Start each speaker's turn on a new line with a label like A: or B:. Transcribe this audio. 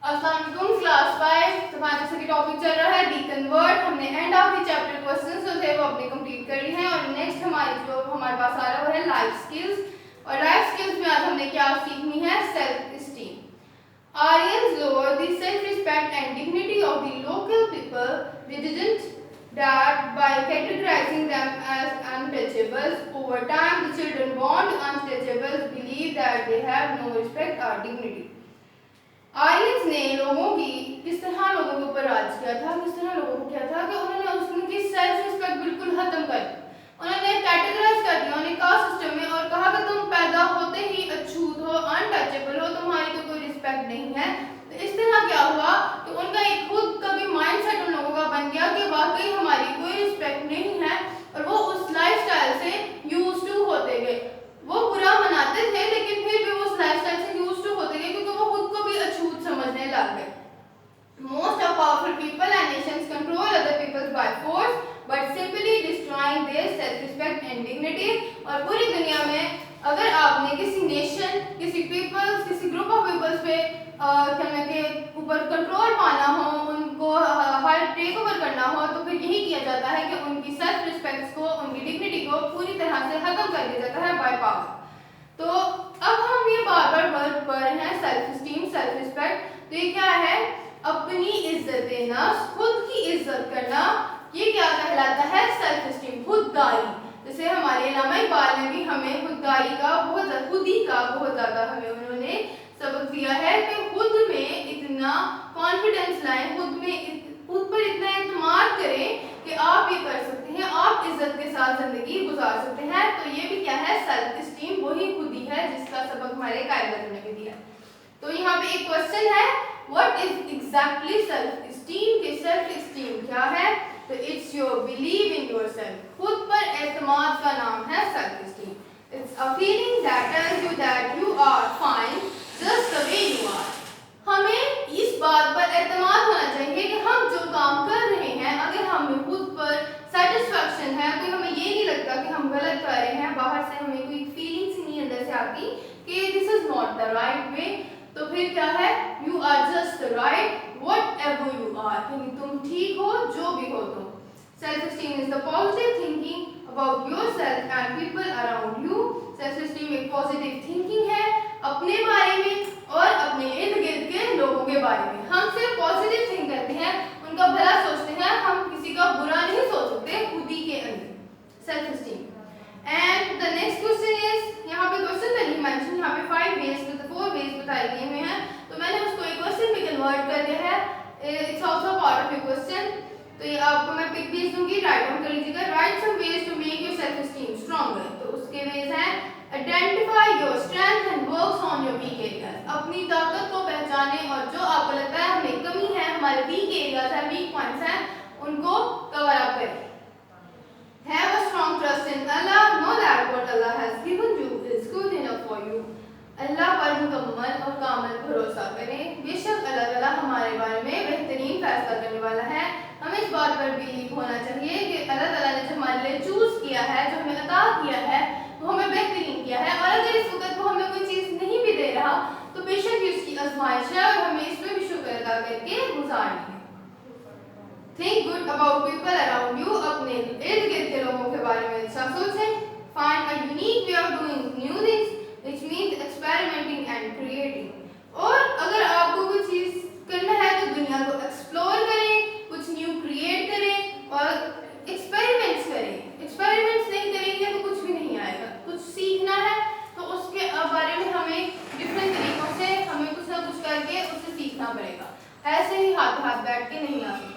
A: अस्सलाम वालेकुम क्लास 5 तुम्हारे जैसे कि टॉपिक चल रहा है डीकन्वर्ट। हमने end of the chapter questions जो थे वो अपने कंप्लीट कर लिए हैं और नेक्स्ट हमारे पास आ रहा है लाइफ स्किल्स। और लाइफ स्किल्स में आज हमने क्या सीखनी है, self esteem. Aryans lower the self-respect and dignity of the local people. They didn't that by categorizing them as untouchables. Over time, the children born untouchables believe that they have no respect or dignity. Aryans ने लोगों की किस तरह लोगों के ऊपर राज किया था, किस तरह लोगों को किया था कि उन्होंने उनकी सेल्फ रिस्पेक्ट बिल्कुल खत्म कर दी। उन्होंने कैटेगराइज कर दिया उन्हें कास्ट सिस्टम में और कहा कि तुम पैदा होते ही अछूत हो, अनटचेबल हो, तुम्हारी तो कोई रिस्पेक्ट नहीं है। तो इस तरह क्या हुआ कि उनका एक खुद का भी माइंडसेट उन लोगों का बन गया कि वाकई हमारी कोई रिस्पेक्ट नहीं है और वो उस लाइफस्टाइल से यूज्ड टू होते गए। वो बुरा मनाते थे लेकिन फिर भी उस लाइफस्टाइल से यूज्ड टू होते गए क्योंकि वो खुद को भी अछूत समझने लग गए। Most of powerful people and nations control other people by force, but simply destroying their self-respect and dignity. और पूरी दुनिया में अगर आपने किसी नेशन, किसी पीपल्स, किसी ग्रुप ऑफ पीपल्स पे कहने के ऊपर कंट्रोल पाना हो, उनको हर टेक ओवर करना हो, तो फिर यही किया जाता है कि उनकी सेल्फ रिस्पेक्ट को, उनकी डिग्निटी को पूरी तरह से खत्म कर दिया जाता है बाय पावर। तो अब हम ये बार बार वर्ड पढ़ रहे हैं सेल्फ एस्टीम, सेल्फ रिस्पेक्ट। तो ये क्या है, अपनी इज्जत देना, खुद की इज्जत करना, ये क्या कहलाता है, सेल्फ एस्टीम, खुददारी। जैसे हमारे अल्लामा इकबाल ने भी हमें खुददारी का बहुत ज्यादा हमें उन्होंने सबक दिया है कि खुद में इतना कॉन्फिडेंस लाएं, खुद पर इतना एतमाद करें कि आप ये कर सकते हैं, आप इज्जत के साथ जिंदगी गुजार सकते हैं। तो ये भी क्या है, सेल्फ एस्टीम, वही खुदी है जिसका सबक हमारे कायदा ने भी दिया। तो यहाँ पे एक क्वेश्चन है, what is exactly self esteem? कि सेल्फ एस्टीम क्या है? तो it's your believe in yourself, खुद पर एतमाद का नाम है self esteem. It's a feeling that tells you that you are fine just the way you are. हमें इस बात पर एतमाद होना चाहिए कि हम जो काम कर रहे हैं, अगर हमें खुद पर सेटिस्फैक्शन है, तो हमें ये नहीं लगता कि हम गलत कर रहे हैं, बाहर से हमें कोई फीलिंग्स नहीं अंदर से आती कि this is not the right way, तो फिर क्या है, you are just right whatever you are, यानी तुम ठीक हो जो भी हो तुम। Self esteem is the positive thinking about yourself and people around you. Self esteem एक पॉजिटिव थिंकिंग है अपने बारे में और अपने इर्द गिर्द के लोगों के बारे में। हम सिर्फ पॉजिटिव थिंक करते हैं, उनका भला सोचते हैं, हम किसी का बुरा नहीं सोच सकते खुद ही के अंदर। Self esteem and the next question is, यहाँ पे क्वेश्चन में नहीं मेंशन, यहाँ पे 5 वेज में 4 वेज बताए गए हुए हैं, तो मैंने उसको एक क्वेश्चन में कन्वर्ट कर दिया है। It's also part of A question. तो ये आपको मैं पिक भेज दूंगी, राइट डाउन कर लीजिएगा। Write some ways to make your self esteem stronger. तो उसके वेज हैं, identify your strength and works on your weak areas. अपनी ताकत को पहचानें और जो आपको लगता है हमें कमी है, हमारे वीक एरियाज है, वीक पॉइंट्स हैं, उनको कवर अप करें। Have a strong trust in Allah. Know that what Allah has given you is good enough for you. अल्लाह पर मुकम्मल और कामिल भरोसा करें, बेशक अल्लाह ताला हमारे बारे में बेहतरीन फैसला करने वाला है। हमें इस बात पर बिलीव होना चाहिए कि अल्लाह ताला ने जो हमारे लिए चूज किया है, जो हमें अता किया है, वो हमें बेहतरीन किया है। और अगर इस वक्त वो हमें कोई चीज़ नहीं भी दे रहा, तो बेशक ये उसकी आजमाइश है और हमें इस पर भी शुक्र अदा करके गुजारनी है। Think good about people around you. अपने इर्द गिर्द के लोगों के बारे में अच्छा सोचें। Find a unique way of doing new things, which means experimenting and creating. और अगर आपको कुछ चीज़ करना है तो दुनिया को एक्सप्लोर करें, कुछ न्यू क्रिएट करें और एक्सपेरिमेंट्स करें। एक्सपेरिमेंट्स नहीं करेंगे तो कुछ भी नहीं आएगा। कुछ सीखना है तो उसके बारे में हमें डिफरेंट तरीकों से हमें कुछ ना कुछ करके उससे सीखना पड़ेगा। ऐसे ही हाथ हाथ बैठ के नहीं आ सकता।